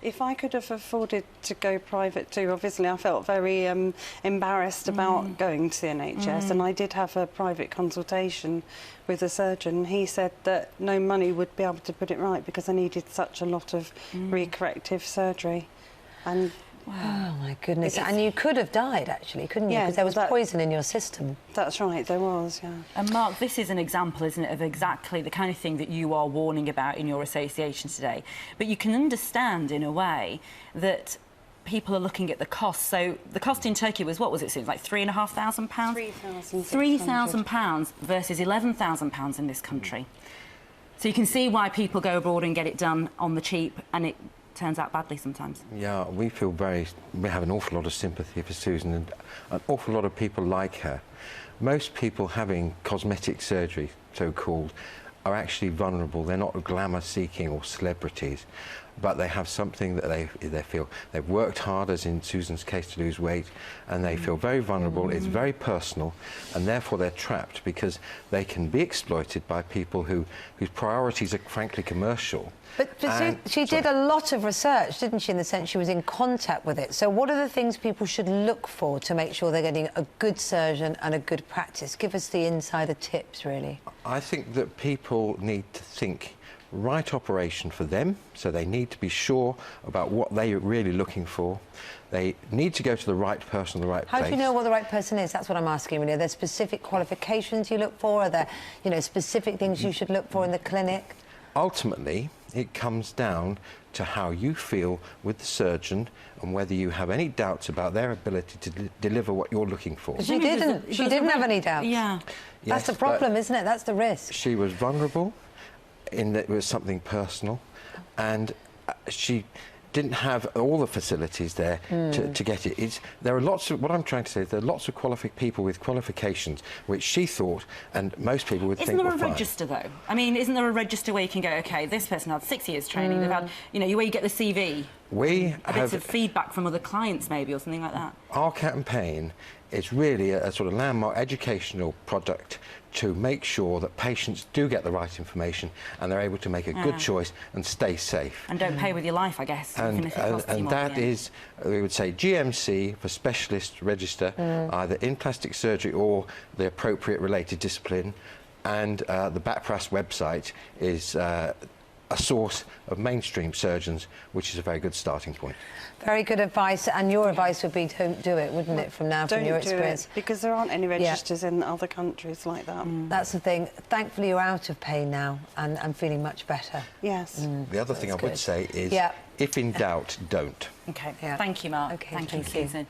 If I could have afforded to go private too, obviously I felt very embarrassed about going to the NHS, and I did have a private consultation with a surgeon. He said that no money would be able to put it right because I needed such a lot of recorrective surgery. And wow. Oh my goodness! And you could have died, actually, couldn't you? Yeah, because there was poison in your system. That's right, there was, yeah. And Mark, this is an example, isn't it, of exactly the kind of thing that you are warning about in your association today. But you can understand, in a way, that people are looking at the cost. So the cost in Turkey was, what was it, Susan, like £3,500? £3,000 versus £11,000 in this country. So you can see why people go abroad and get it done on the cheap, and it turns out badly sometimes. Yeah, we have an awful lot of sympathy for Susan, and an awful lot of people like her. Most people having cosmetic surgery, so-called, are actually vulnerable. They're not glamour-seeking or celebrities, but they have something that they feel. They've worked hard, as in Susan's case, to lose weight, and they feel very vulnerable. It's very personal, and therefore they're trapped because they can be exploited by people whose priorities are frankly commercial. But she did a lot of research, didn't she, in the sense she was in contact with it. So what are the things people should look for to make sure they're getting a good surgeon and a good practice? Give us the insider tips, really. I think that people need to think right operation for them, so they need to be sure about what they're really looking for. They need to go to the right person, the right place. How do you know what the right person is? That's what I'm asking, really. Are there specific qualifications you look for? Are there, you know, specific things you should look for in the clinic? Ultimately, it comes down to how you feel with the surgeon and whether you have any doubts about their ability to deliver what you're looking for. She didn't. She didn't have any doubts. Yeah. That's the problem, isn't it? That's the risk. She was vulnerable in that it was something personal, and she didn't have all the facilities there to get it. There are lots of, what I'm trying to say is there are lots of people with qualifications which she thought, and most people would think were fine. Isn't there a register, though? I mean, isn't there a register where you can go, OK, this person had 6 years training, they've had, you know, where you get the CV? We a have bit of feedback from other clients, maybe, or something like that. Our campaign is really a sort of landmark educational product to make sure that patients do get the right information and they're able to make a good choice and stay safe. And don't pay with your life, I guess. And that is, we would say, GMC for specialist register, either in plastic surgery or the appropriate related discipline. And the BAPRAS website is a source of mainstream surgeons, which is a very good starting point. Very good advice, and your advice would be don't do it, wouldn't it, from now, from your experience? Don't do it, because there aren't any registers in other countries like that. That's the thing. Thankfully, you're out of pain now and feeling much better. Yes. The other thing I would say is, if in doubt, don't. OK, thank you, Mark. Okay, thank you, thank you. Susan.